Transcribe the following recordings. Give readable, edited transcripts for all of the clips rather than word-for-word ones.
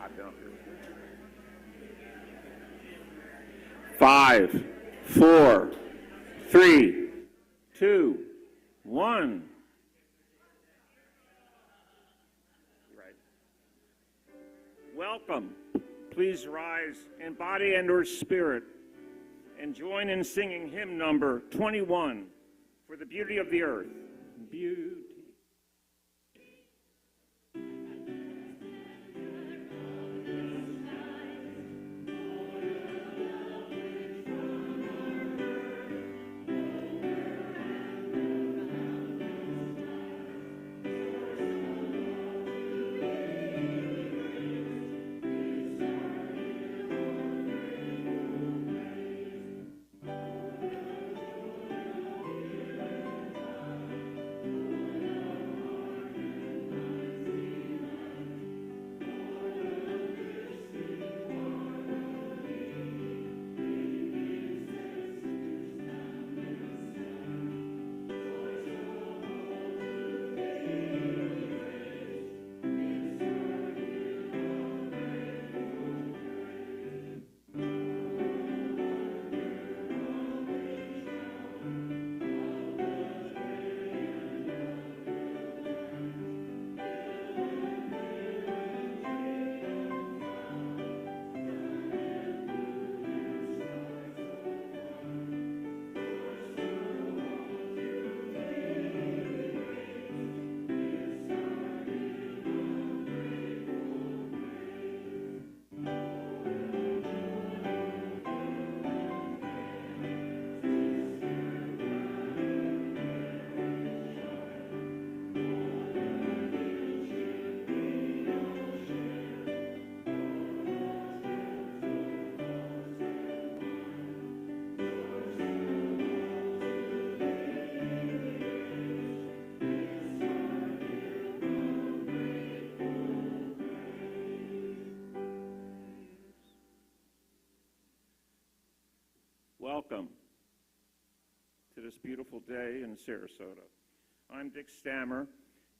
I've been up here. 5, 4, 3, 2, 1. Welcome. Please rise in body and or spirit and join in singing hymn number 21, For the Beauty of the Earth. Beauty. Welcome to this beautiful day in Sarasota. I'm Dick Stammer,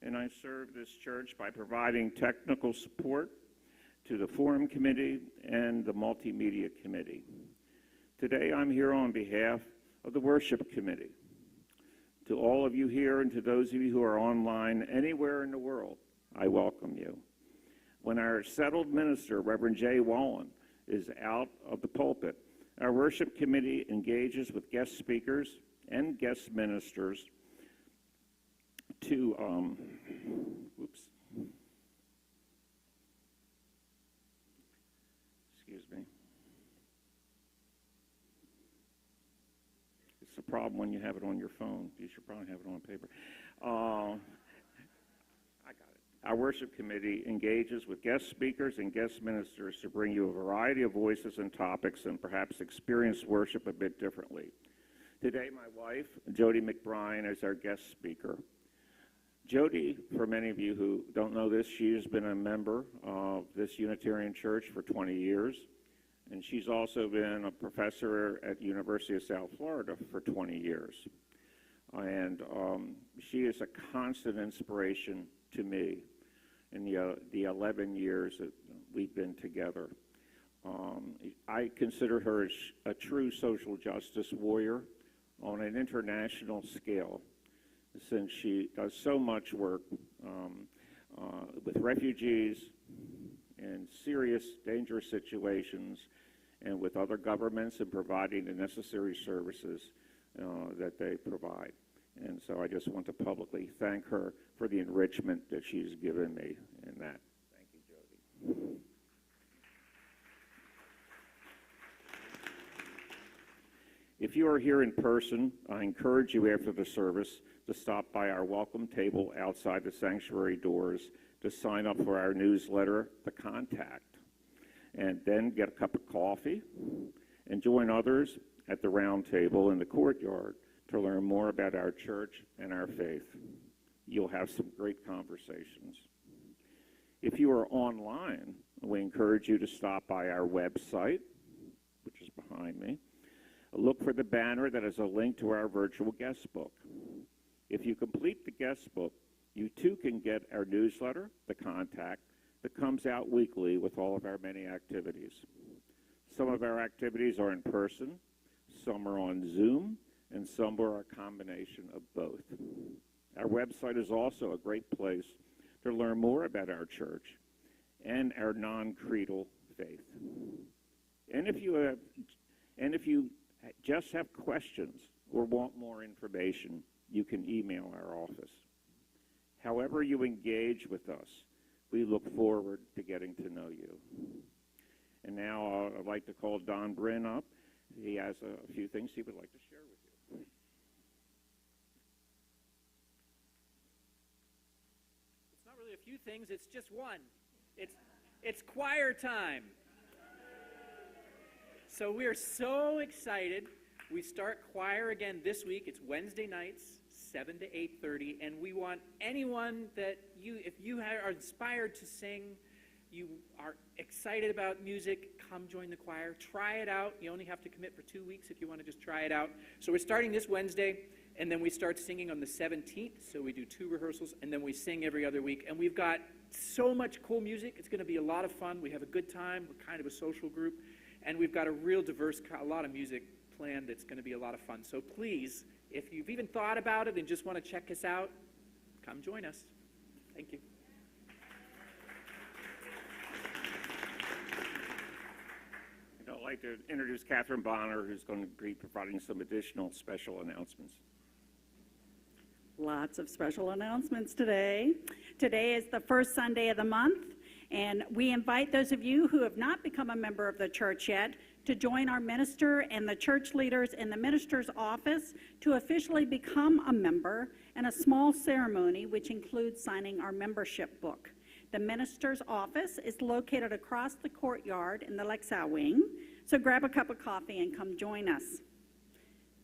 and I serve this church by providing technical support to the Forum Committee and the Multimedia Committee. Today I'm here on behalf of the Worship Committee. To all of you here and to those of you who are online anywhere in the world, I welcome you. When our settled minister, Reverend J. Wallen, is out of the pulpit, our worship committee engages with guest speakers and guest ministers to, excuse me. It's a problem when you have it on your phone. You should probably have it on paper. I got it. Our worship committee engages with guest speakers and guest ministers to bring you a variety of voices and topics and perhaps experience worship a bit differently. Today, my wife, Jody McBrien, is our guest speaker. Jody, for many of you who don't know this, she has been a member of this Unitarian church for 20 years, and she's also been a professor at University of South Florida for 20 years. And she is a constant inspiration to me in the 11 years that we've been together. I consider her a true social justice warrior on an international scale, since she does so much work with refugees in serious, dangerous situations and with other governments in providing the necessary services that they provide. And so I just want to publicly thank her for the enrichment that she's given me in that. Thank you, Jody. If you are here in person, I encourage you after the service to stop by our welcome table outside the sanctuary doors to sign up for our newsletter, The Contact, and then get a cup of coffee and join others at the round table in the courtyard to learn more about our church and our faith. You'll have some great conversations. If you are online, we encourage you to stop by our website, which is behind me. Look for the banner that has a link to our virtual guest book. If you complete the guest book, you too can get our newsletter, The Contact, that comes out weekly with all of our many activities. Some of our activities are in person, some are on Zoom, and some are a combination of both. Our website is also a great place to learn more about our church and our non-creedal faith. And if you just have questions or want more information, you can email our office. However you engage with us, we look forward to getting to know you. And now I'd like to call Don Bryn up. He has a few things he would like to share with you. It's not really a few things, it's just one. It's choir time. So we are so excited. We start choir again this week. It's Wednesday nights, 7 to 8:30, and we want anyone that if you are inspired to sing, you are excited about music, come join the choir. Try it out. You only have to commit for 2 weeks if you want to just try it out. So we're starting this Wednesday, and then we start singing on the 17th. So we do 2 rehearsals, and then we sing every other week. And we've got so much cool music. It's going to be a lot of fun. We have a good time. We're kind of a social group. And we've got a real diverse, a lot of music planned that's going to be a lot of fun. So please, if you've even thought about it and just want to check us out, come join us. Thank you. I'd like to introduce Catherine Bonner, who's going to be providing some additional special announcements. Lots of special announcements today. Today is the first Sunday of the month, and we invite those of you who have not become a member of the church yet to join our minister and the church leaders in the minister's office to officially become a member, and a small ceremony which includes signing our membership book. The minister's office is located across the courtyard in the Lexow wing, so grab a cup of coffee and come join us.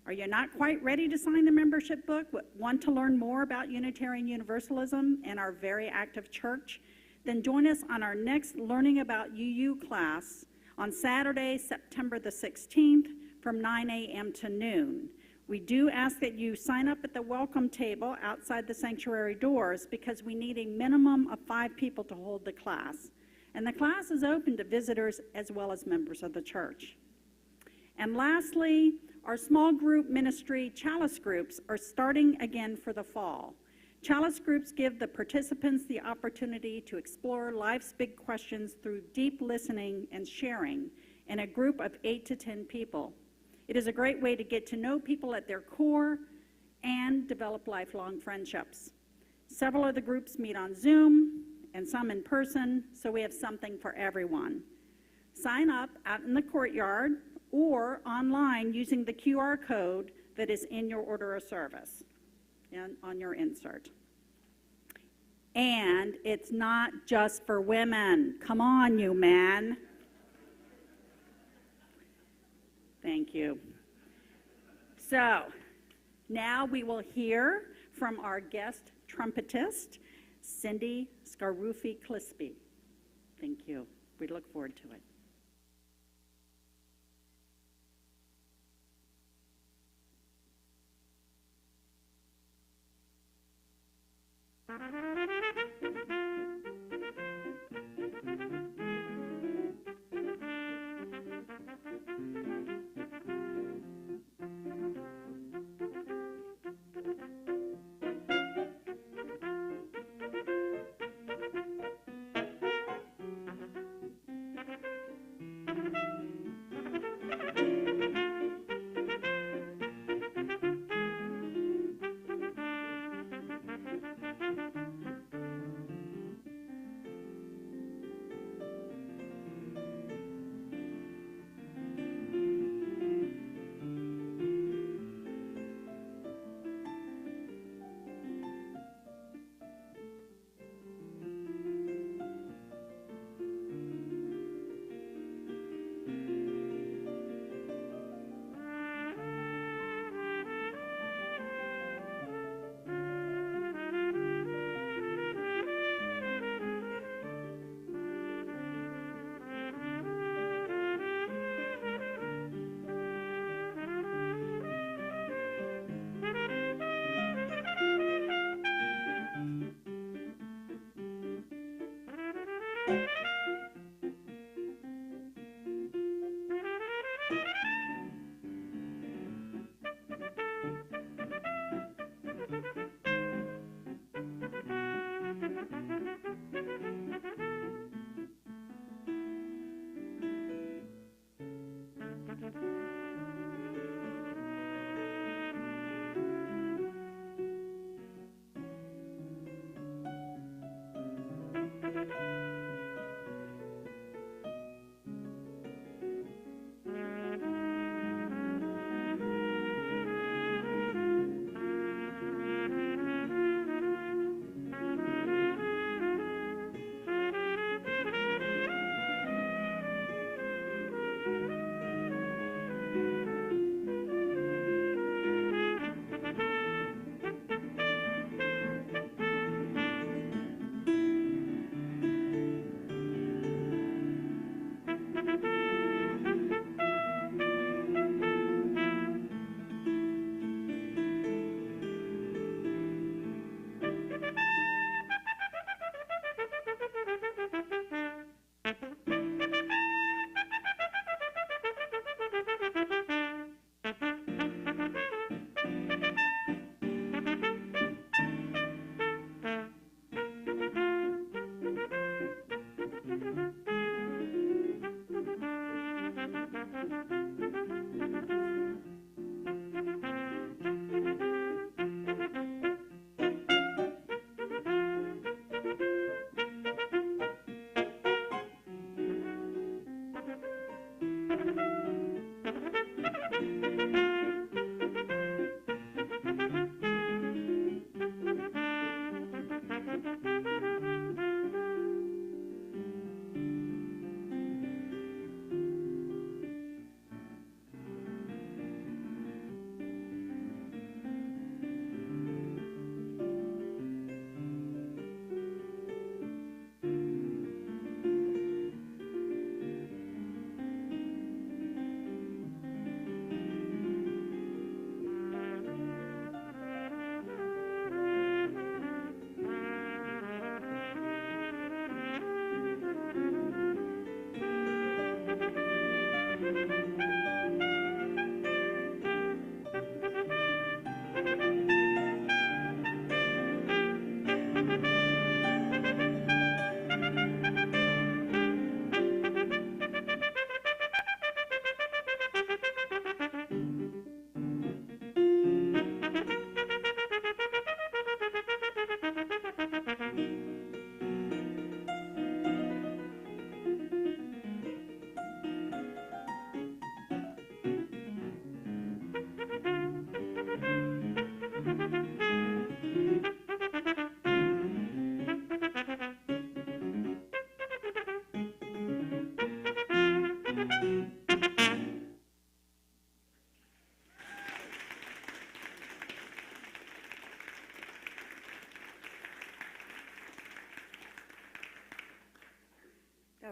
Are you not quite ready to sign the membership book? Want to learn more about Unitarian Universalism and our very active church? Then join us on our next Learning About UU class on Saturday, September the 16th from 9 a.m. to noon. We do ask that you sign up at the welcome table outside the sanctuary doors because we need a minimum of 5 people to hold the class. And the class is open to visitors as well as members of the church. And lastly, our small group ministry Chalice groups are starting again for the fall. Chalice groups give the participants the opportunity to explore life's big questions through deep listening and sharing in a group of 8 to 10 people. It is a great way to get to know people at their core and develop lifelong friendships. Several of the groups meet on Zoom and some in person, so we have something for everyone. Sign up out in the courtyard or online using the QR code that is in your order of service and on your insert. And it's not just for women. Come on, you men. Thank you. So now we will hear from our guest trumpetist, Cindy Scaruffi-Clispy. Thank you. We look forward to it.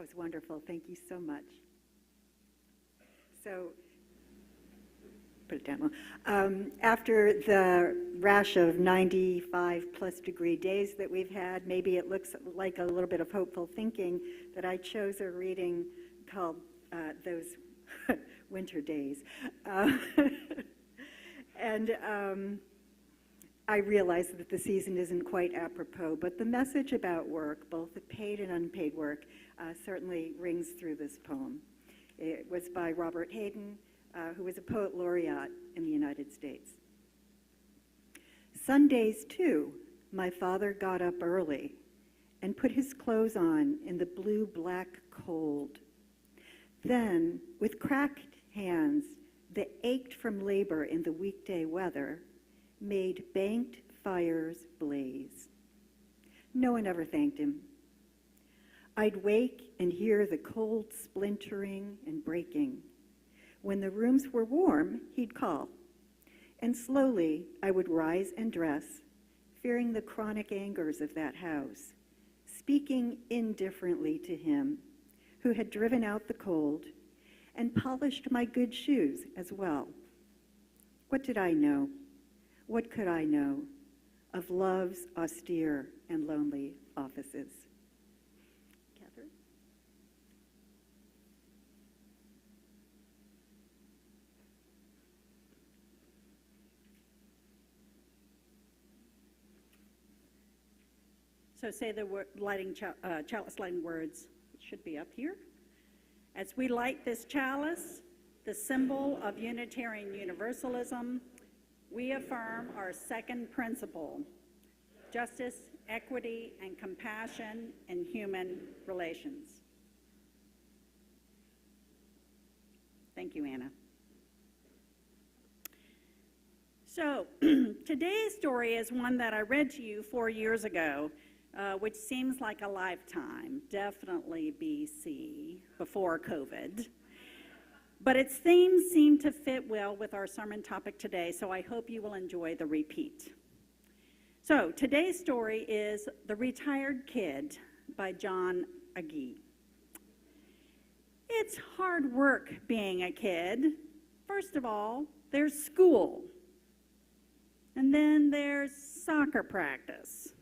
was wonderful. Thank you so much. So, put it down. After the rash of 95-plus degree days that we've had, maybe it looks like a little bit of hopeful thinking that I chose a reading called Those Winter Days. And I realize that the season isn't quite apropos, but the message about work, both the paid and unpaid work, certainly rings through this poem. It was by Robert Hayden, who was a poet laureate in the United States. Sundays, too, my father got up early and put his clothes on in the blue-black cold. Then, with cracked hands that ached from labor in the weekday weather, made banked fires blaze. No one ever thanked him. I'd wake and hear the cold splintering and breaking. When the rooms were warm, he'd call, and slowly I would rise and dress, fearing the chronic angers of that house, speaking indifferently to him, who had driven out the cold, and polished my good shoes as well. What did I know? What could I know of love's austere and lonely offices? Catherine? So say the chalice lighting words. It should be up here. As we light this chalice, the symbol of Unitarian Universalism, we affirm our second principle: justice, equity, and compassion in human relations. Thank you, Anna. So today's story is one that I read to you 4 years ago, which seems like a lifetime, definitely BC, before COVID. But its themes seem to fit well with our sermon topic today, so I hope you will enjoy the repeat. So today's story is The Retired Kid by John Agee. It's hard work being a kid. First of all, there's school. And then there's soccer practice,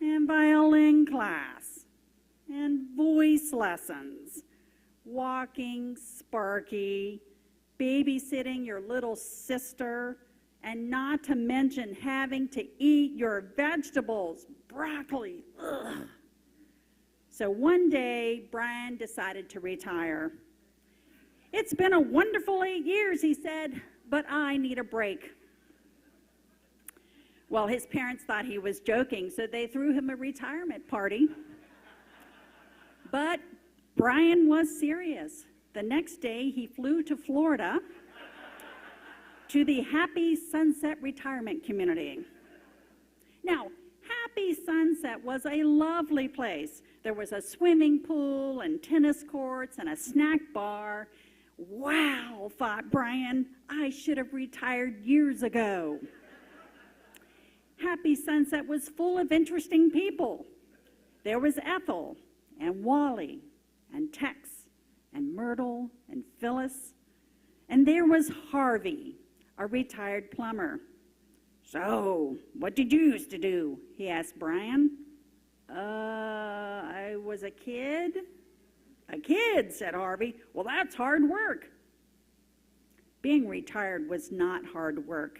and violin class, and voice lessons, walking Sparky, babysitting your little sister, and not to mention having to eat your vegetables, broccoli, ugh. So one day, Brian decided to retire. It's been a wonderful 8 years, he said, but I need a break. Well, his parents thought he was joking, so they threw him a retirement party. But Brian was serious. The next day, he flew to Florida to the Happy Sunset Retirement Community. Now, Happy Sunset was a lovely place. There was a swimming pool and tennis courts and a snack bar. Wow, thought Brian, I should have retired years ago. Happy Sunset was full of interesting people. There was Ethel and Wally and Tex and Myrtle and Phyllis. And there was Harvey, a retired plumber. So, what did you used to do? He asked Brian. I was a kid. A kid, said Harvey. Well, that's hard work. Being retired was not hard work.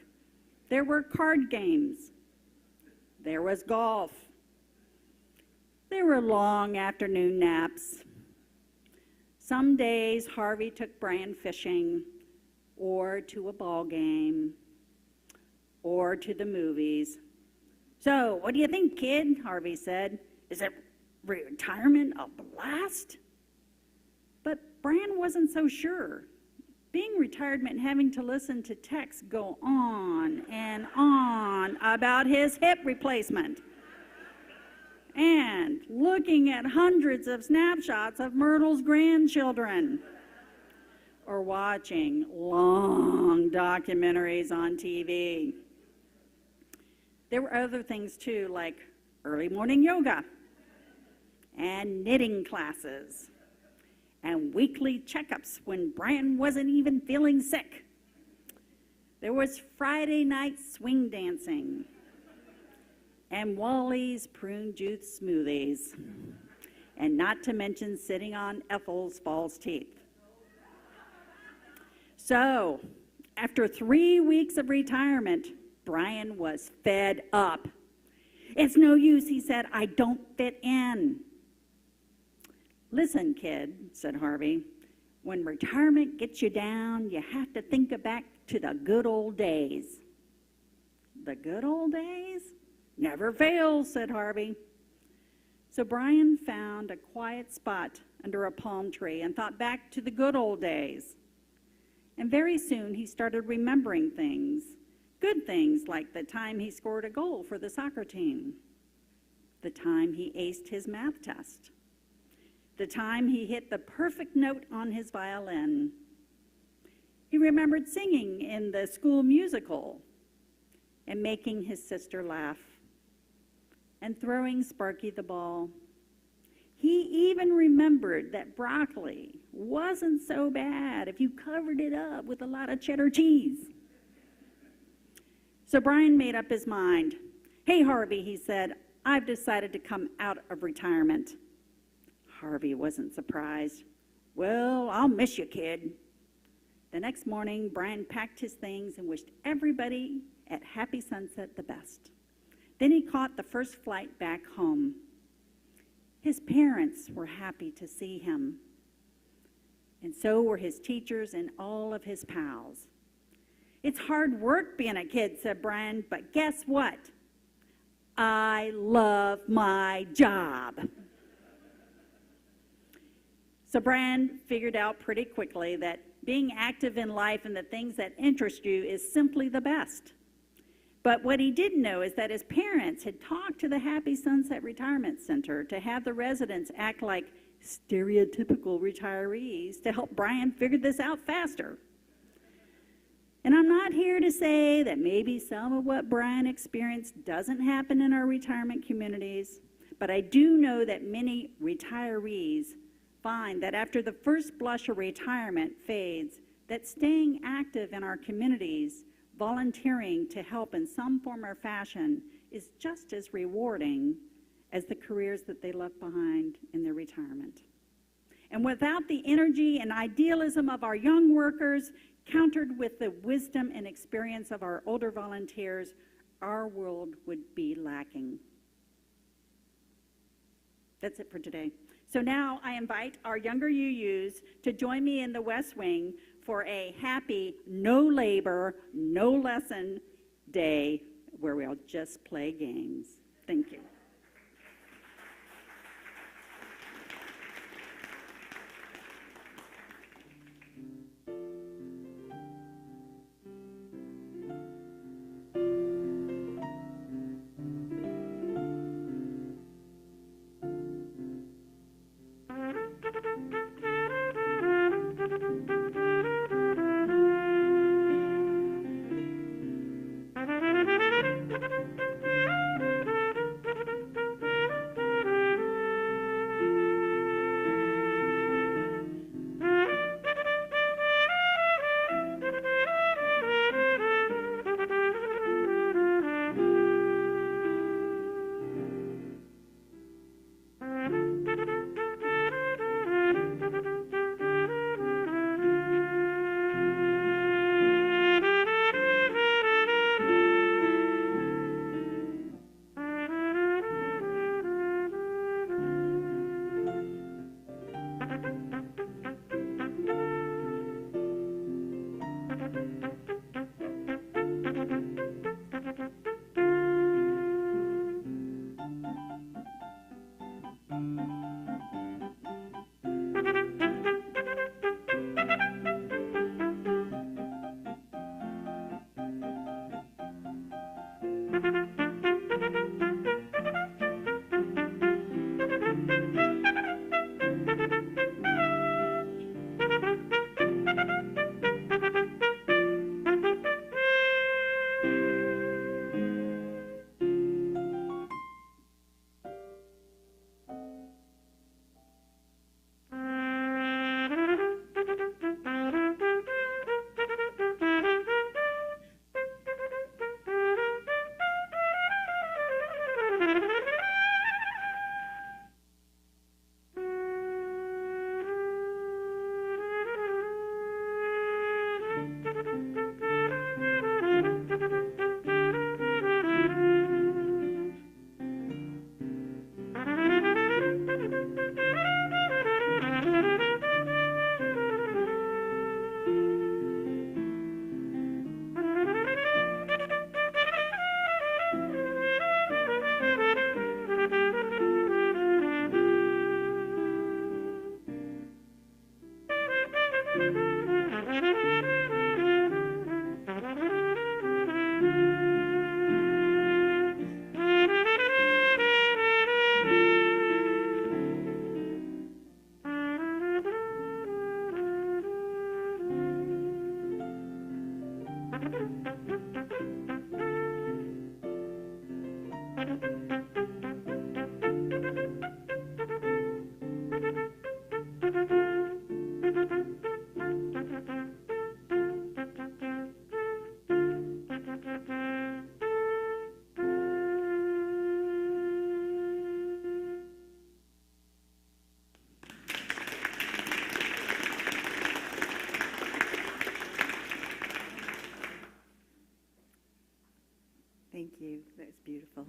There were card games. There was golf. There were long afternoon naps. Some days Harvey took Brian fishing, or to a ball game, or to the movies. So, what do you think, kid? Harvey said. Is it retirement a blast? But Brian wasn't so sure. Being retired meant having to listen to Tex go on and on about his hip replacement, and looking at hundreds of snapshots of Myrtle's grandchildren, or watching long documentaries on TV. There were other things too, like early morning yoga and knitting classes, and weekly checkups when Brian wasn't even feeling sick. There was Friday night swing dancing and Wally's prune juice smoothies, and not to mention sitting on Ethel's false teeth. So, after 3 weeks of retirement, Brian was fed up. "It's no use," he said, "I don't fit in." "Listen, kid," said Harvey, "when retirement gets you down, you have to think back to the good old days." "The good old days? Never fails," said Harvey. So Brian found a quiet spot under a palm tree and thought back to the good old days. And very soon he started remembering things, good things like the time he scored a goal for the soccer team, the time he aced his math test, the time he hit the perfect note on his violin. He remembered singing in the school musical and making his sister laugh and throwing Sparky the ball. He even remembered that broccoli wasn't so bad if you covered it up with a lot of cheddar cheese. So Brian made up his mind. "Hey, Harvey," he said, "I've decided to come out of retirement." Harvey wasn't surprised. "Well, I'll miss you, kid." The next morning, Brian packed his things and wished everybody at Happy Sunset the best. Then he caught the first flight back home. His parents were happy to see him, and so were his teachers and all of his pals. "It's hard work being a kid," said Brian, "but guess what? I love my job." So Brian figured out pretty quickly that being active in life and the things that interest you is simply the best. But what he didn't know is that his parents had talked to the Happy Sunset Retirement Center to have the residents act like stereotypical retirees to help Brian figure this out faster. And I'm not here to say that maybe some of what Brian experienced doesn't happen in our retirement communities, but I do know that many retirees find that after the first blush of retirement fades, that staying active in our communities, volunteering to help in some form or fashion, is just as rewarding as the careers that they left behind in their retirement. And without the energy and idealism of our young workers, countered with the wisdom and experience of our older volunteers, our world would be lacking. That's it for today. So now I invite our younger UUs to join me in the West Wing for a happy, no labor, no lesson day where we'll just play games. Thank you. Thank you. That was beautiful.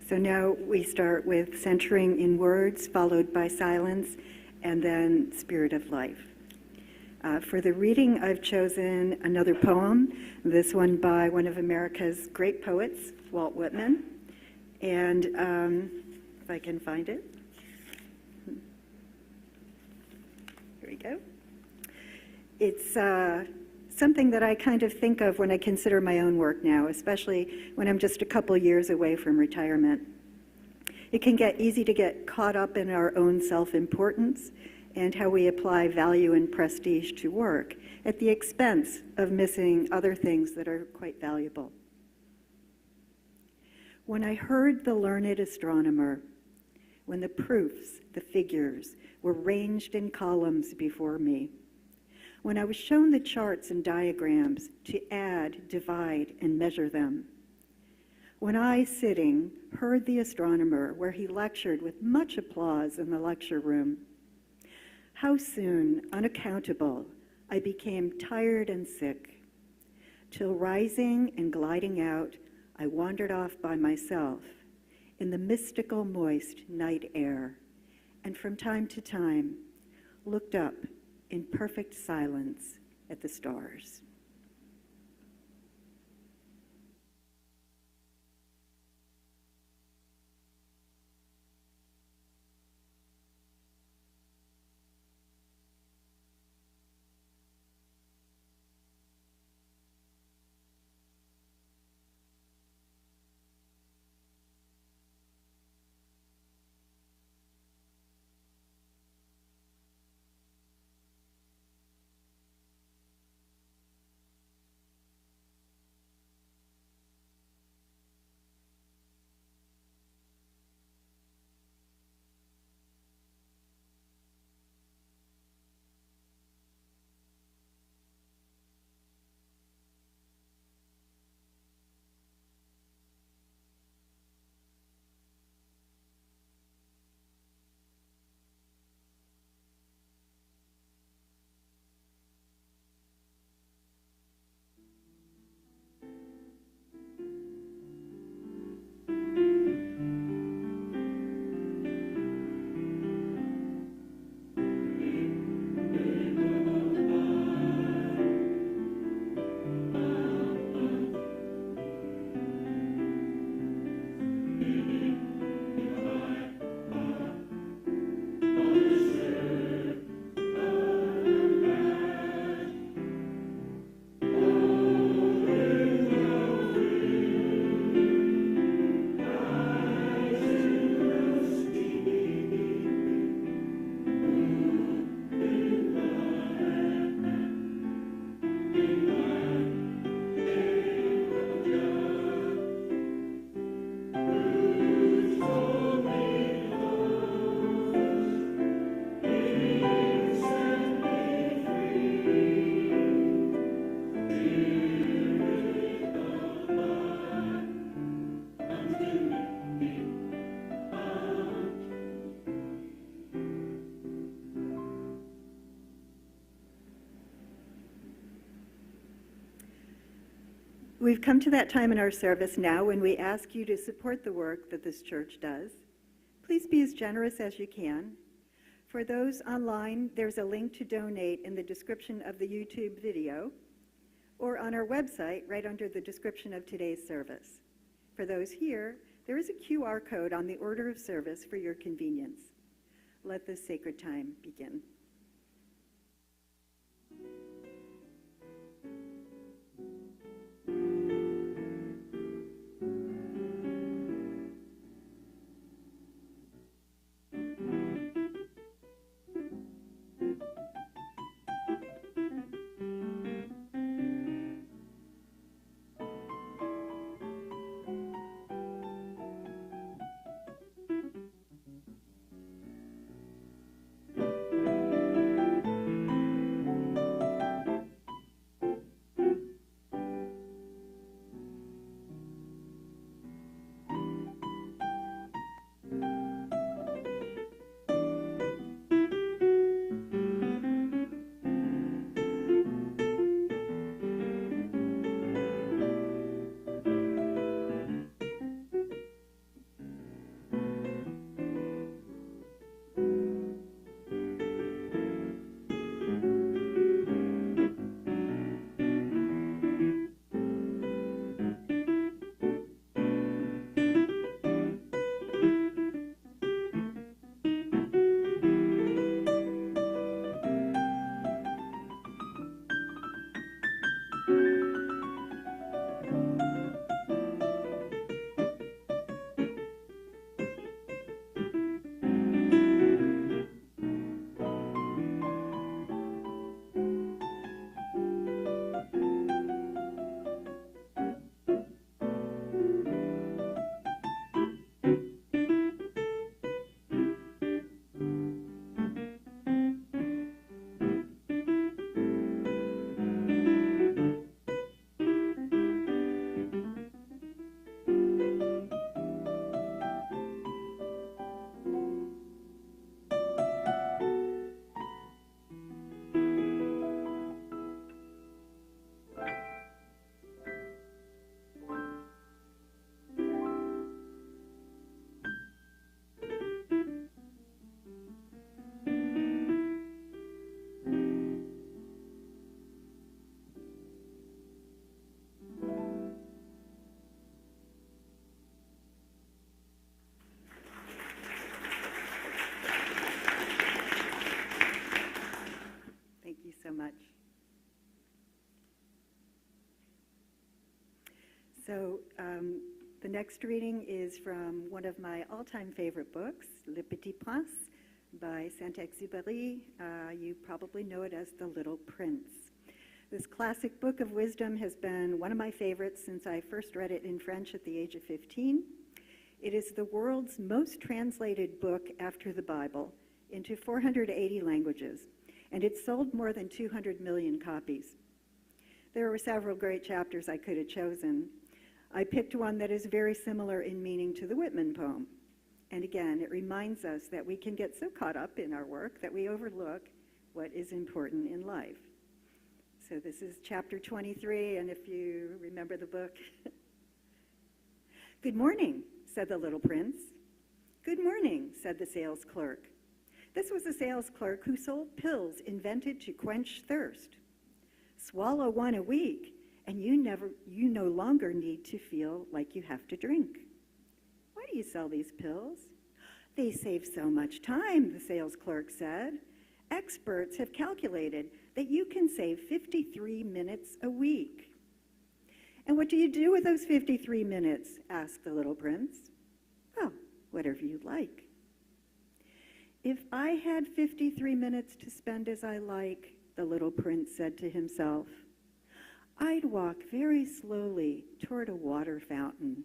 So now we start with centering in words, followed by silence, and then spirit of life. For the reading, I've chosen another poem, this one by one of America's great poets, Walt Whitman. And if I can find it. Here we go. It's something that I kind of think of when I consider my own work now, especially when I'm just a couple years away from retirement. It can get easy to get caught up in our own self-importance and how we apply value and prestige to work at the expense of missing other things that are quite valuable. When I heard the learned astronomer, when the proofs, the figures, were ranged in columns before me, when I was shown the charts and diagrams to add, divide, and measure them, when I, sitting, heard the astronomer where he lectured with much applause in the lecture room, how soon, unaccountable, I became tired and sick, till rising and gliding out, I wandered off by myself in the mystical moist night air, and from time to time looked up in perfect silence at the stars. We've come to that time in our service now when we ask you to support the work that this church does. Please be as generous as you can. For those online, there's a link to donate in the description of the YouTube video or on our website right under the description of today's service. For those here, there is a QR code on the order of service for your convenience. Let this sacred time begin. so much. So the next reading is from one of my all-time favorite books, Le Petit Prince by Saint-Exupery. You probably know it as The Little Prince. This classic book of wisdom has been one of my favorites since I first read it in French at the age of 15. It is the world's most translated book after the Bible into 480 languages, and it sold more than 200 million copies. There were several great chapters I could have chosen. I picked one that is very similar in meaning to the Whitman poem. And again, it reminds us that we can get so caught up in our work that we overlook what is important in life. So this is chapter 23, and if you remember the book. "Good morning," said the little prince. "Good morning," said the sales clerk. This was a sales clerk who sold pills invented to quench thirst. "Swallow one a week, and you no longer need to feel like you have to drink." "Why do you sell these pills?" "They save so much time," the sales clerk said. "Experts have calculated that you can save 53 minutes a week." "And what do you do with those 53 minutes?" asked the little prince. "Well, whatever you like." "If I had 53 minutes to spend as I like," the little prince said to himself, "I'd walk very slowly toward a water fountain."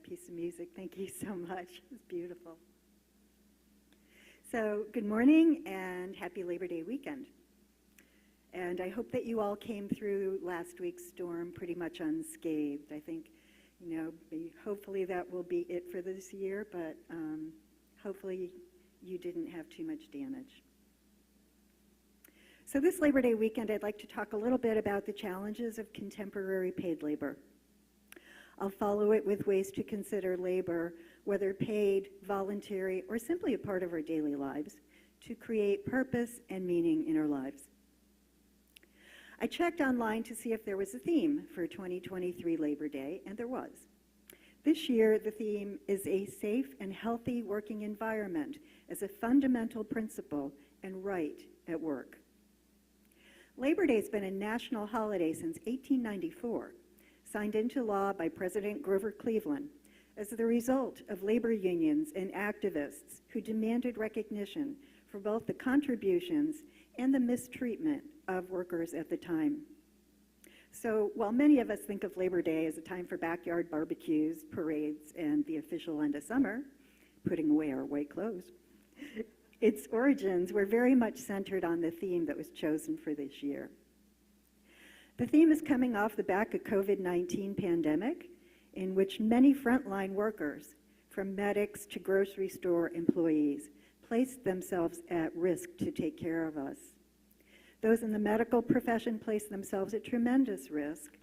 piece of music. Thank you so much. It's beautiful. So good morning and happy Labor Day weekend. And I hope that you all came through last week's storm pretty much unscathed. I think, hopefully that will be it for this year, but hopefully you didn't have too much damage. So this Labor Day weekend, I'd like to talk a little bit about the challenges of contemporary paid labor. I'll follow it with ways to consider labor, whether paid, voluntary, or simply a part of our daily lives, to create purpose and meaning in our lives. I checked online to see if there was a theme for 2023 Labor Day, and there was. This year, the theme is a safe and healthy working environment as a fundamental principle and right at work. Labor Day has been a national holiday since 1894, signed into law by President Grover Cleveland as the result of labor unions and activists who demanded recognition for both the contributions and the mistreatment of workers at the time. So while many of us think of Labor Day as a time for backyard barbecues, parades, and the official end of summer, putting away our white clothes, its origins were very much centered on the theme that was chosen for this year. The theme is coming off the back of COVID-19 pandemic, in which many frontline workers, from medics to grocery store employees, placed themselves at risk to take care of us. Those in the medical profession placed themselves at tremendous risk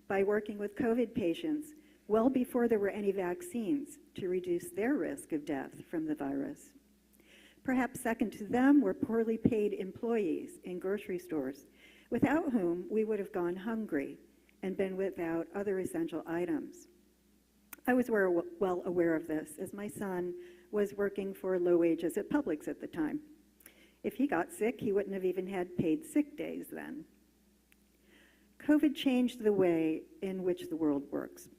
by working with COVID patients well before there were any vaccines to reduce their risk of death from the virus. Perhaps second to them were poorly paid employees in grocery stores, without whom we would have gone hungry and been without other essential items. I was well aware of this, as my son was working for low wages at Publix at the time. If he got sick, he wouldn't have even had paid sick days then. COVID changed the way in which the world works.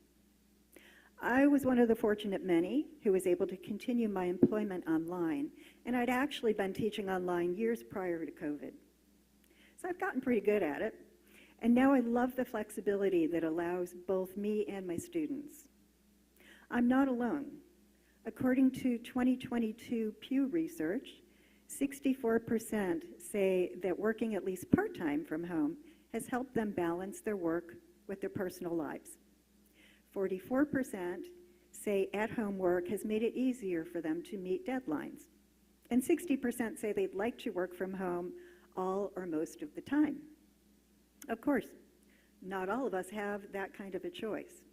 I was one of the fortunate many who was able to continue my employment online, and I'd actually been teaching online years prior to COVID. So I've gotten pretty good at it, and now I love the flexibility that allows both me and my students. I'm not alone. According to 2022 Pew Research, 64% say that working at least part-time from home has helped them balance their work with their personal lives. 44% say at-home work has made it easier for them to meet deadlines. And 60% say they'd like to work from home all or most of the time. Of course, not all of us have that kind of a choice.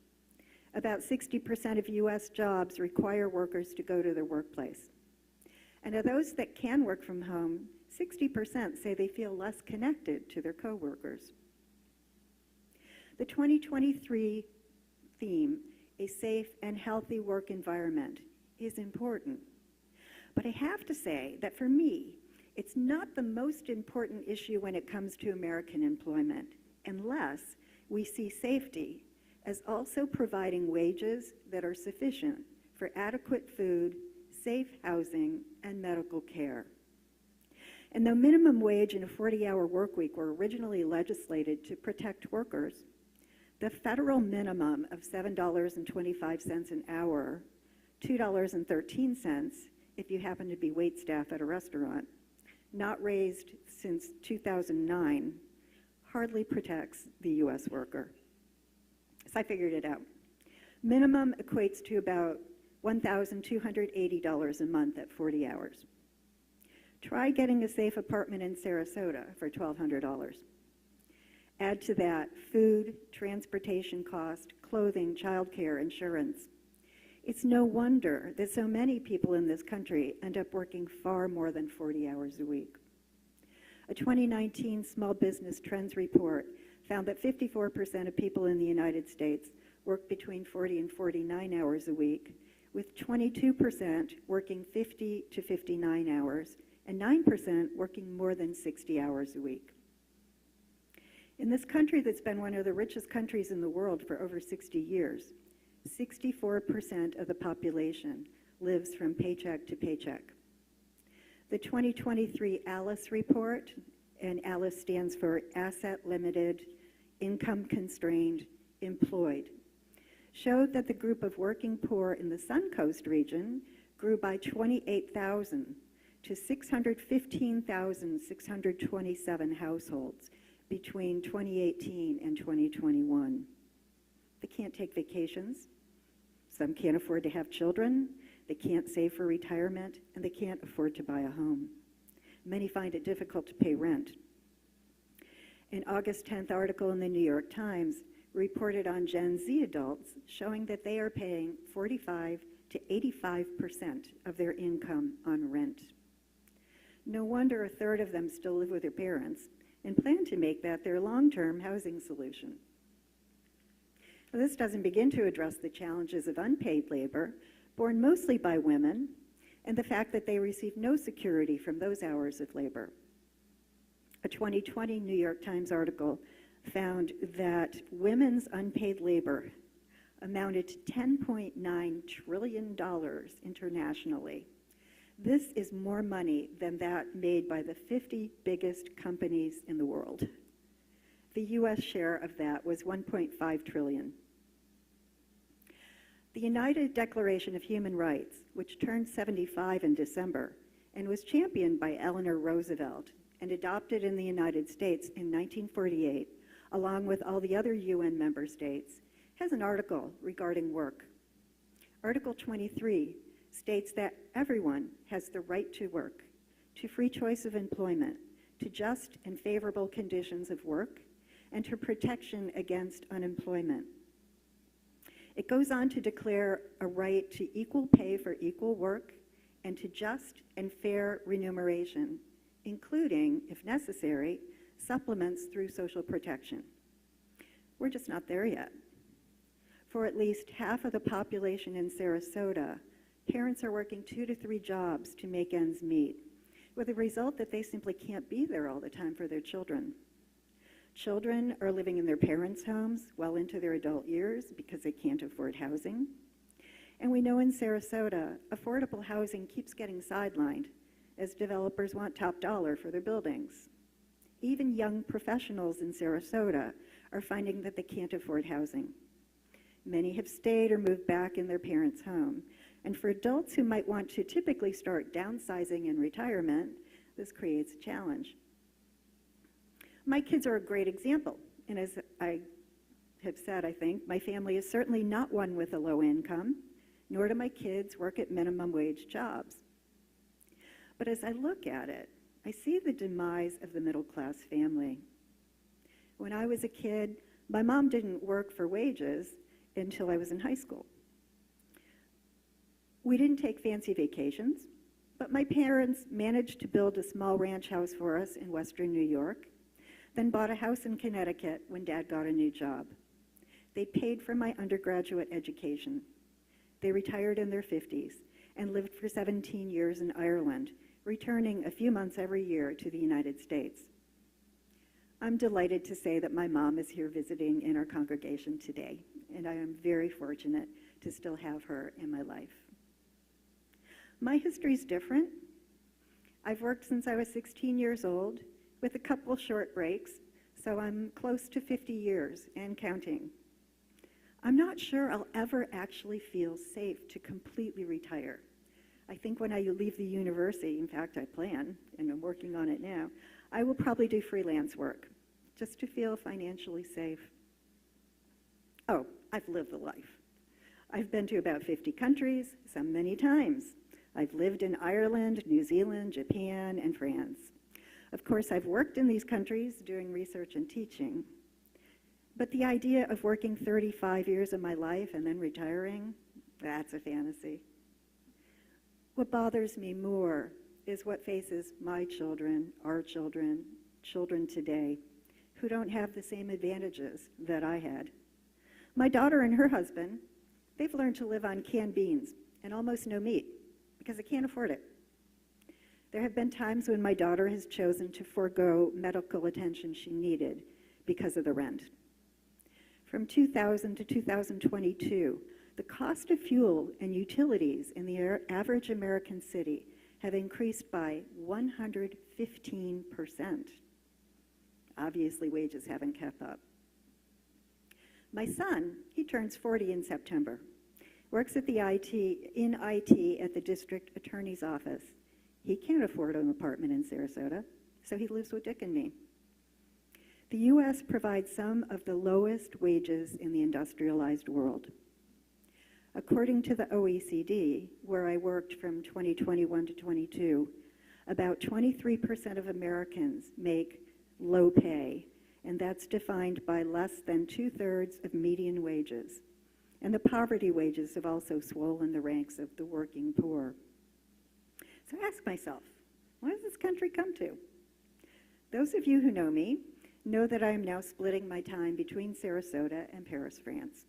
About 60% of US jobs require workers to go to their workplace. And of those that can work from home, 60% say they feel less connected to their coworkers. The 2023 theme, a safe and healthy work environment, is important. But I have to say that for me, it's not the most important issue when it comes to American employment, unless we see safety as also providing wages that are sufficient for adequate food, safe housing, and medical care. And though minimum wage and a 40-hour work week were originally legislated to protect workers, the federal minimum of $7.25 an hour, $2.13 if you happen to be wait staff at a restaurant, not raised since 2009, hardly protects the US worker. So I figured it out. Minimum equates to about $1,280 a month at 40 hours. Try getting a safe apartment in Sarasota for $1,200. Add to that food, transportation cost, clothing, childcare, insurance. It's no wonder that so many people in this country end up working far more than 40 hours a week. A 2019 Small Business Trends report found that 54% of people in the United States work between 40 and 49 hours a week, with 22% working 50 to 59 hours, and 9% working more than 60 hours a week. In this country that's been one of the richest countries in the world for over 60 years, 64% of the population lives from paycheck to paycheck. The 2023 ALICE report, and ALICE stands for Asset Limited, Income Constrained, Employed, showed that the group of working poor in the Suncoast region grew by 28,000 to 615,627 households between 2018 and 2021. They can't take vacations. Some can't afford to have children. They can't save for retirement, and they can't afford to buy a home. Many find it difficult to pay rent. An August 10th article in the New York Times reported on Gen Z adults showing that they are paying 45 to 85% of their income on rent. No wonder a third of them still live with their parents and plan to make that their long-term housing solution. Now, this doesn't begin to address the challenges of unpaid labor, borne mostly by women, and the fact that they receive no security from those hours of labor. A 2020 New York Times article found that women's unpaid labor amounted to $10.9 trillion internationally. This is more money than that made by the 50 biggest companies in the world. The US share of that was $1.5 trillion. The United Declaration of Human Rights, which turned 75 in December and was championed by Eleanor Roosevelt and adopted in the United States in 1948, along with all the other UN member states, has an article regarding work. Article 23 states that everyone has the right to work, to free choice of employment, to just and favorable conditions of work, and to protection against unemployment. It goes on to declare a right to equal pay for equal work and to just and fair remuneration, including, if necessary, supplements through social protection. We're just not there yet. For at least half of the population in Sarasota, parents are working 2 to 3 jobs to make ends meet, with the result that they simply can't be there all the time for their children. Children are living in their parents' homes well into their adult years because they can't afford housing. And we know in Sarasota, affordable housing keeps getting sidelined as developers want top dollar for their buildings. Even young professionals in Sarasota are finding that they can't afford housing. Many have stayed or moved back in their parents' home. And for adults who might want to typically start downsizing in retirement, this creates a challenge. My kids are a great example, and as I have said, I think, my family is certainly not one with a low income, nor do my kids work at minimum wage jobs. But as I look at it, I see the demise of the middle class family. When I was a kid, my mom didn't work for wages until I was in high school. We didn't take fancy vacations, but my parents managed to build a small ranch house for us in Western New York, then bought a house in Connecticut when Dad got a new job. They paid for my undergraduate education. They retired in their 50s and lived for 17 years in Ireland, returning a few months every year to the United States. I'm delighted to say that my mom is here visiting in our congregation today, and I am very fortunate to still have her in my life. My history is different. I've worked since I was 16 years old, with a couple short breaks, so I'm close to 50 years and counting. I'm not sure I'll ever actually feel safe to completely retire. I think when I leave the university, in fact I plan, and I'm working on it now, I will probably do freelance work, just to feel financially safe. Oh, I've lived the life. I've been to about 50 countries, some many times. I've lived in Ireland, New Zealand, Japan, and France. Of course, I've worked in these countries doing research and teaching, but the idea of working 35 years of my life and then retiring, that's a fantasy. What bothers me more is what faces my children, our children, children today, who don't have the same advantages that I had. My daughter and her husband, they've learned to live on canned beans and almost no meat because they can't afford it. There have been times when my daughter has chosen to forego medical attention she needed because of the rent. From 2000 to 2022, the cost of fuel and utilities in the average American city have increased by 115%. Obviously, wages haven't kept up. My son, he turns 40 in September, works at in IT at the district attorney's office. He can't afford an apartment in Sarasota, so he lives with Dick and me. The U.S. provides some of the lowest wages in the industrialized world. According to the OECD, where I worked from 2021 to 22, about 23% of Americans make low pay, and that's defined by less than 2/3 of median wages. And the poverty wages have also swollen the ranks of the working poor. So I ask myself, what does this country come to? Those of you who know me know that I am now splitting my time between Sarasota and Paris, France.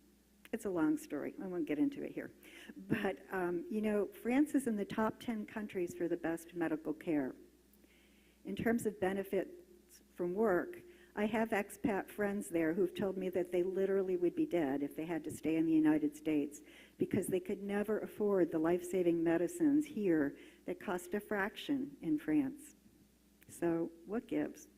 It's a long story. I won't get into it here. But, you know, France is in the top 10 countries for the best medical care. In terms of benefits from work, I have expat friends there who've told me that they literally would be dead if they had to stay in the United States because they could never afford the life-saving medicines here that cost a fraction in France. So what gives?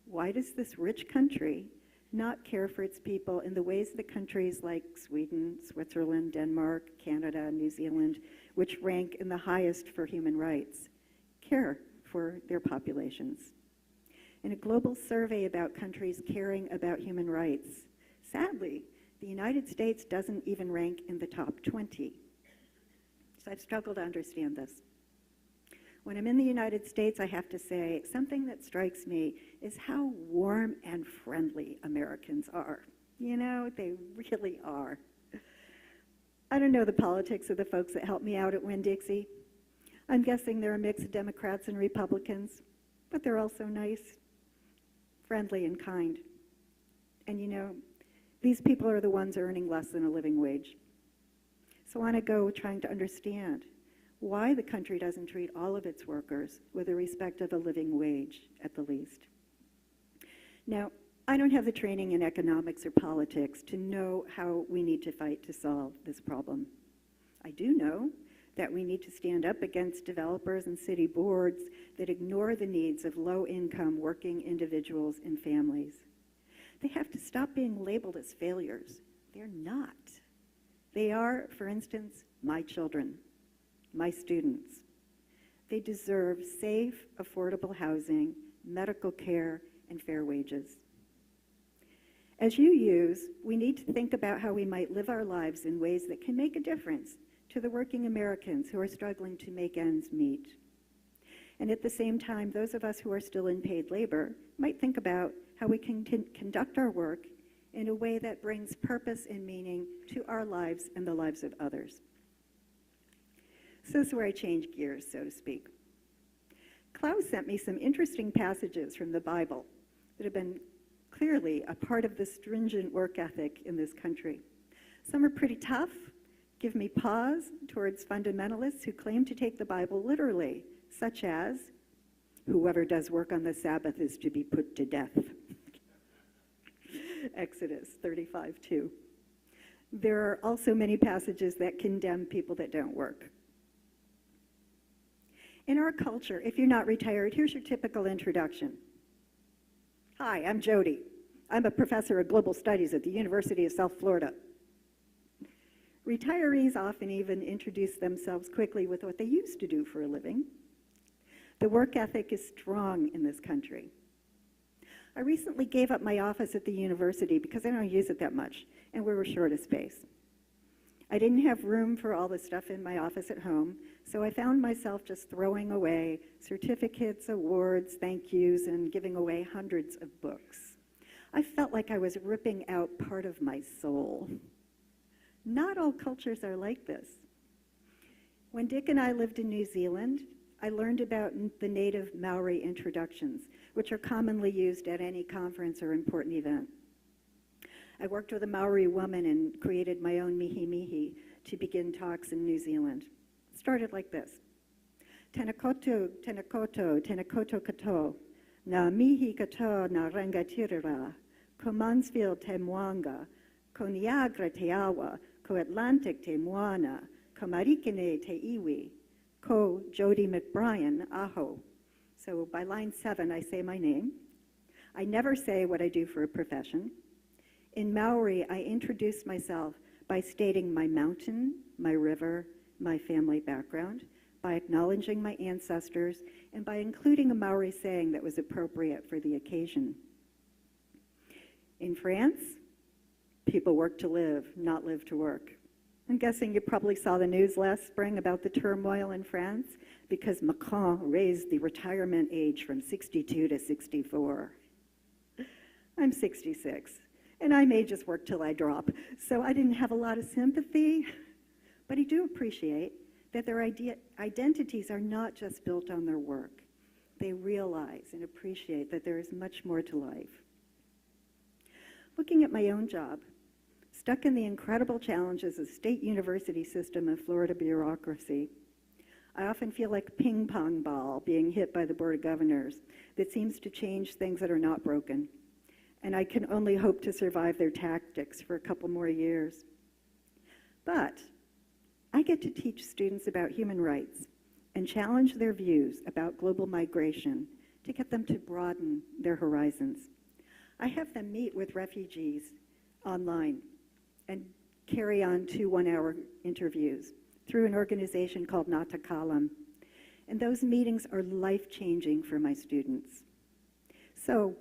Why does this rich country not care for its people in the ways that countries like Sweden, Switzerland, Denmark, Canada, New Zealand, which rank in the highest for human rights, care for their populations? In a global survey about countries caring about human rights, sadly, the United States doesn't even rank in the top 20. So I've struggled to understand this. When I'm in the United States, I have to say, something that strikes me is how warm and friendly Americans are. You know, they really are. I don't know the politics of the folks that helped me out at Winn-Dixie. I'm guessing they're a mix of Democrats and Republicans, but they're also nice, friendly, and kind. And you know, these people are the ones earning less than a living wage. So I want to go trying to understand why the country doesn't treat all of its workers with the respect of a living wage at the least. Now, I don't have the training in economics or politics to know how we need to fight to solve this problem. I do know that we need to stand up against developers and city boards that ignore the needs of low-income working individuals and families. They have to stop being labeled as failures. They're not. They are, for instance, my children, my students. They deserve safe, affordable housing, medical care, and fair wages. As you use, we need to think about how we might live our lives in ways that can make a difference to the working Americans who are struggling to make ends meet. And at the same time, those of us who are still in paid labor might think about how we can conduct our work in a way that brings purpose and meaning to our lives and the lives of others. So this is where I change gears, so to speak. Klaus sent me some interesting passages from the Bible that have been clearly a part of the stringent work ethic in this country. Some are pretty tough, give me pause towards fundamentalists who claim to take the Bible literally, such as, whoever does work on the Sabbath is to be put to death. Exodus 35:2. There are also many passages that condemn people that don't work. In our culture, if you're not retired, here's your typical introduction. Hi, I'm Jody. I'm a professor of global studies at the University of South Florida. Retirees often even introduce themselves quickly with what they used to do for a living. The work ethic is strong in this country. I recently gave up my office at the university because I don't use it that much, and we were short of space. I didn't have room for all the stuff in my office at home, so I found myself just throwing away certificates, awards, thank yous, and giving away hundreds of books. I felt like I was ripping out part of my soul. Not all cultures are like this. When Dick and I lived in New Zealand, I learned about the native Maori introductions, which are commonly used at any conference or important event. I worked with a Maori woman and created my own mihi mihi to begin talks in New Zealand. It started like this. Tēnā koutou, tēnā koutou, tēnā koutou katoa, nā mihi katoa nā rangatira, ko Mansfield te moanga, ko Niagara te awa, ko Atlantic te moana, ko Marikine te iwi, ko Jody McBrien aho. So by line 7, I say my name. I never say what I do for a profession. In Maori, I introduce myself by stating my mountain, my river, my family background, by acknowledging my ancestors, and by including a Maori saying that was appropriate for the occasion. In France, people work to live, not live to work. I'm guessing you probably saw the news last spring about the turmoil in France because Macron raised the retirement age from 62 to 64. I'm 66, and I may just work till I drop, so I didn't have a lot of sympathy, but I do appreciate that their identities are not just built on their work. They realize and appreciate that there is much more to life. Looking at my own job, stuck in the incredible challenges of state university system and Florida bureaucracy, I often feel like a ping pong ball being hit by the Board of Governors that seems to change things that are not broken. And I can only hope to survive their tactics for a couple more years. But I get to teach students about human rights and challenge their views about global migration to get them to broaden their horizons. I have them meet with refugees online and carry on 2 one-hour interviews through an organization called Nata Kalam. And those meetings are life-changing for my students. So,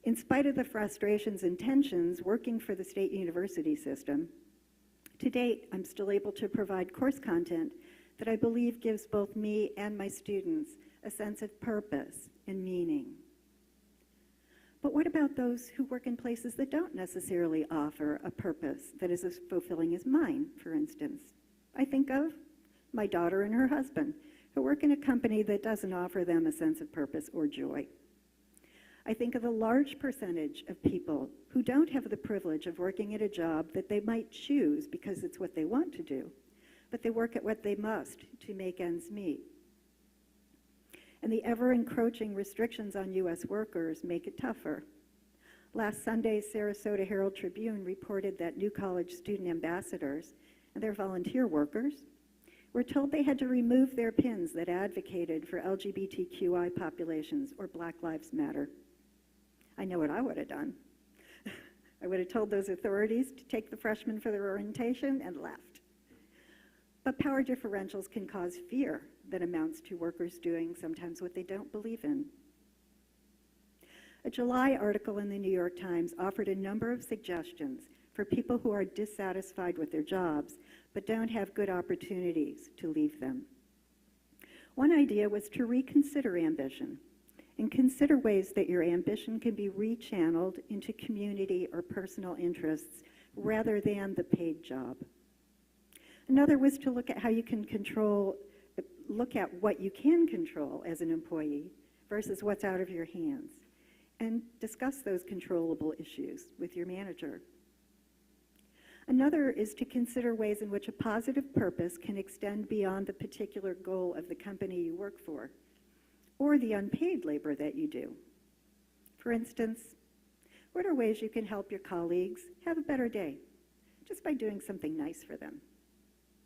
in spite of the frustrations and tensions working for the state university system, to date, I'm still able to provide course content that I believe gives both me and my students a sense of purpose and meaning. But what about those who work in places that don't necessarily offer a purpose that is as fulfilling as mine, for instance? I think of my daughter and her husband, who work in a company that doesn't offer them a sense of purpose or joy. I think of the large percentage of people who don't have the privilege of working at a job that they might choose because it's what they want to do, but they work at what they must to make ends meet. And the ever-encroaching restrictions on U.S. workers make it tougher. Last Sunday's Sarasota Herald Tribune reported that new college student ambassadors and their volunteer workers were told they had to remove their pins that advocated for LGBTQI populations or Black Lives Matter. I know what I would have done. I would have told those authorities to take the freshmen for their orientation and left. But power differentials can cause fear that amounts to workers doing sometimes what they don't believe in. A July article in the New York Times offered a number of suggestions for people who are dissatisfied with their jobs but don't have good opportunities to leave them. One idea was to reconsider ambition and consider ways that your ambition can be rechanneled into community or personal interests rather than the paid job. Another was to look at how you can look at what you can control as an employee versus what's out of your hands, and discuss those controllable issues with your manager. Another is to consider ways in which a positive purpose can extend beyond the particular goal of the company you work for, or the unpaid labor that you do. For instance, what are ways you can help your colleagues have a better day just by doing something nice for them?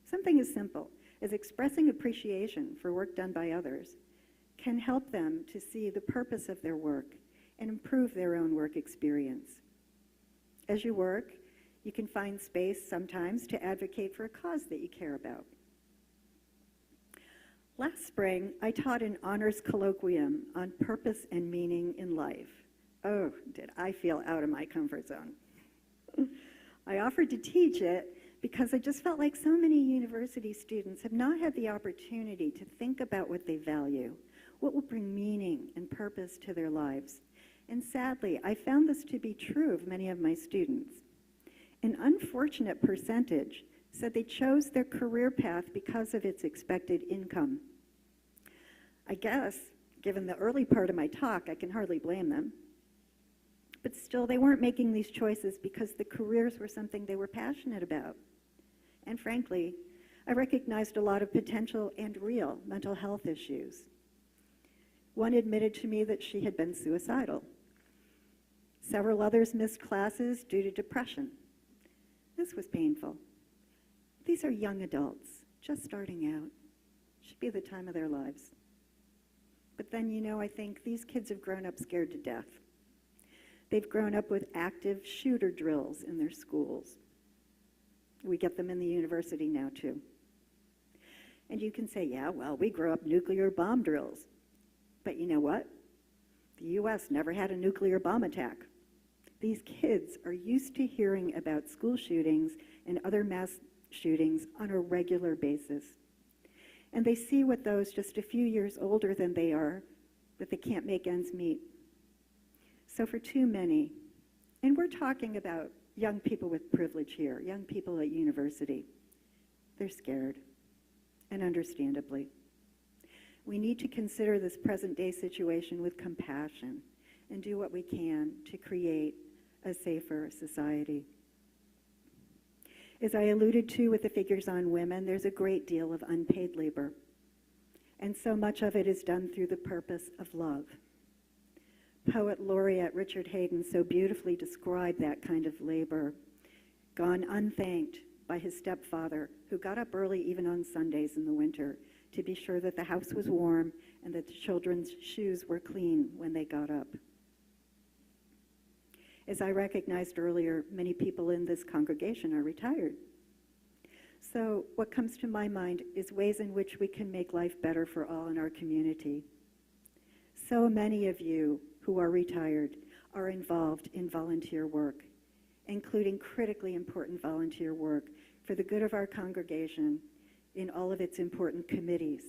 Something as simple as expressing appreciation for work done by others can help them to see the purpose of their work and improve their own work experience. As you work, you can find space sometimes to advocate for a cause that you care about. Last spring, I taught an honors colloquium on purpose and meaning in life. Oh, did I feel out of my comfort zone. I offered to teach it because I just felt like so many university students have not had the opportunity to think about what they value, what will bring meaning and purpose to their lives. And sadly, I found this to be true of many of my students. An unfortunate percentage said they chose their career path because of its expected income. I guess, given the early part of my talk, I can hardly blame them. But still, they weren't making these choices because the careers were something they were passionate about. And frankly, I recognized a lot of potential and real mental health issues. One admitted to me that she had been suicidal. Several others missed classes due to depression. This was painful. These are young adults, just starting out. Should be the time of their lives. But then, I think these kids have grown up scared to death. They've grown up with active shooter drills in their schools. We get them in the university now, too. And you can say, yeah, well, we grew up nuclear bomb drills. But you know what? The U.S. never had a nuclear bomb attack. These kids are used to hearing about school shootings and other mass shootings on a regular basis. And they see what those just a few years older than they are, that they can't make ends meet. So for too many, and we're talking about young people with privilege here, young people at university, they're scared, and understandably. We need to consider this present-day situation with compassion and do what we can to create a safer society. As I alluded to with the figures on women, there's a great deal of unpaid labor, and so much of it is done through the purpose of love. Poet laureate Richard Hayden so beautifully described that kind of labor, gone unthanked by his stepfather, who got up early even on Sundays in the winter to be sure that the house was warm and that the children's shoes were clean when they got up. As I recognized earlier, many people in this congregation are retired. So what comes to my mind is ways in which we can make life better for all in our community. So many of you who are retired are involved in volunteer work, including critically important volunteer work for the good of our congregation in all of its important committees.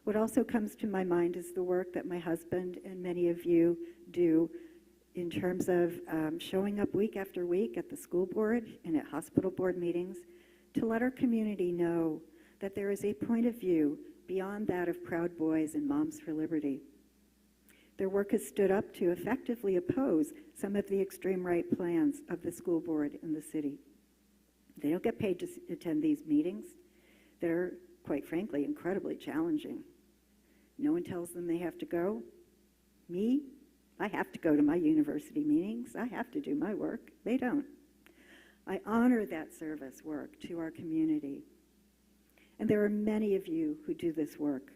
What also comes to my mind is the work that my husband and many of you do in terms of showing up week after week at the school board and at hospital board meetings to let our community know that there is a point of view beyond that of Proud Boys and Moms for Liberty. Their work has stood up to effectively oppose some of the extreme right plans of the school board in the city. They don't get paid to attend these meetings. They're, quite frankly, incredibly challenging. No one tells them they have to go. Me, I have to go to my university meetings. I have to do my work. They don't. I honor that service work to our community. And there are many of you who do this work.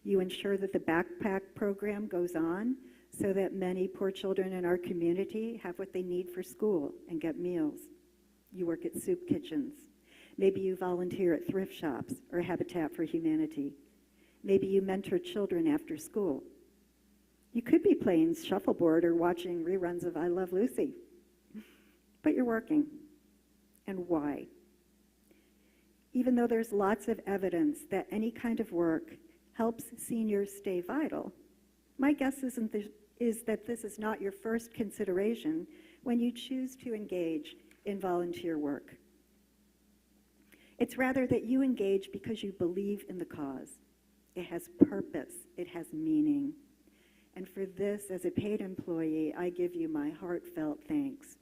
You ensure that the backpack program goes on so that many poor children in our community have what they need for school and get meals. You work at soup kitchens. Maybe you volunteer at thrift shops or Habitat for Humanity. Maybe you mentor children after school. You could be playing shuffleboard or watching reruns of I Love Lucy, but you're working. And why? Even though there's lots of evidence that any kind of work helps seniors stay vital, my guess is that this is not your first consideration when you choose to engage in volunteer work. It's rather that you engage because you believe in the cause. It has purpose, it has meaning. And for this, as a paid employee, I give you my heartfelt thanks.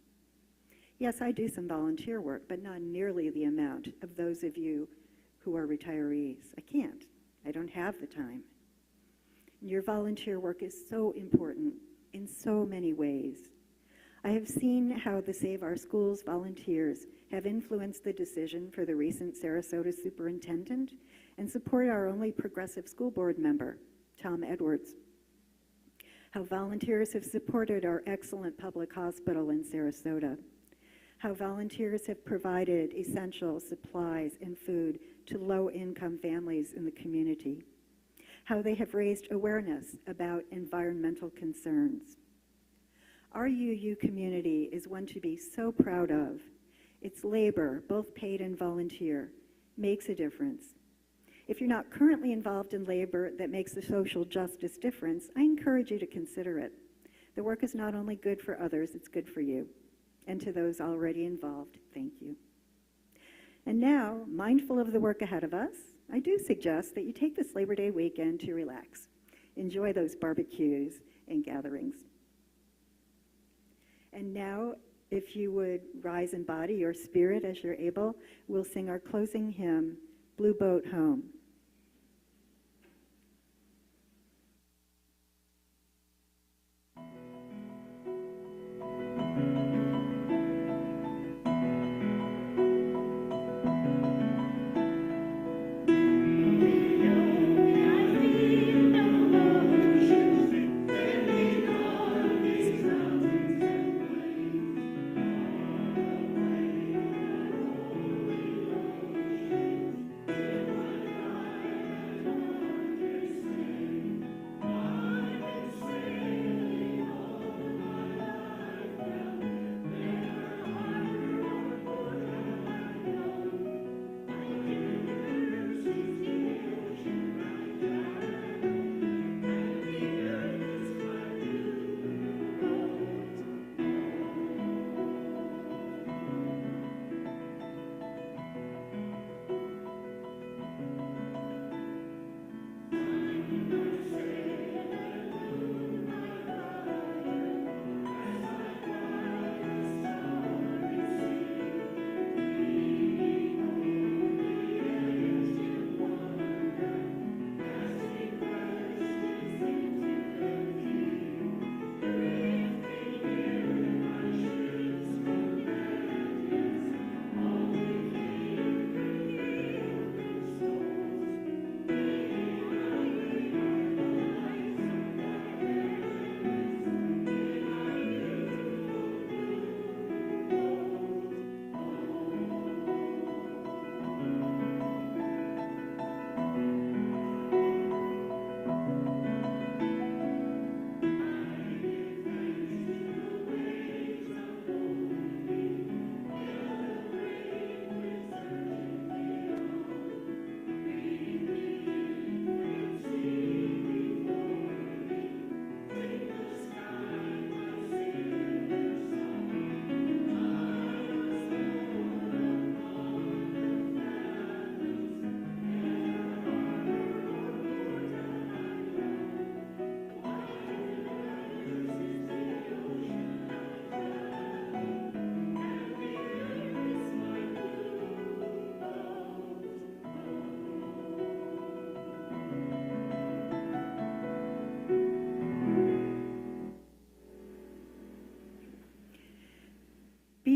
Yes, I do some volunteer work, but not nearly the amount of those of you who are retirees. I can't. I don't have the time. And your volunteer work is so important in so many ways. I have seen how the Save Our Schools volunteers have influenced the decision for the recent Sarasota superintendent and support our only progressive school board member, Tom Edwards. How volunteers have supported our excellent public hospital in Sarasota. How volunteers have provided essential supplies and food to low-income families in the community. How they have raised awareness about environmental concerns. Our UU community is one to be so proud of. Its labor, both paid and volunteer, makes a difference. If you're not currently involved in labor that makes a social justice difference, I encourage you to consider it. The work is not only good for others, it's good for you. And to those already involved, thank you. And now, mindful of the work ahead of us, I do suggest that you take this Labor Day weekend to relax. Enjoy those barbecues and gatherings. And now, if you would rise in body or spirit as you're able, we'll sing our closing hymn, Blue Boat Home.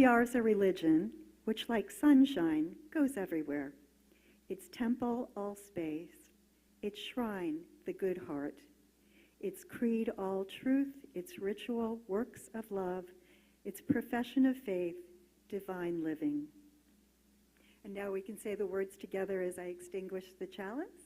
Be ours a religion, which like sunshine goes everywhere. Its temple all space, its shrine the good heart, its creed all truth, its ritual works of love, its profession of faith, divine living. And now we can say the words together as I extinguish the chalice.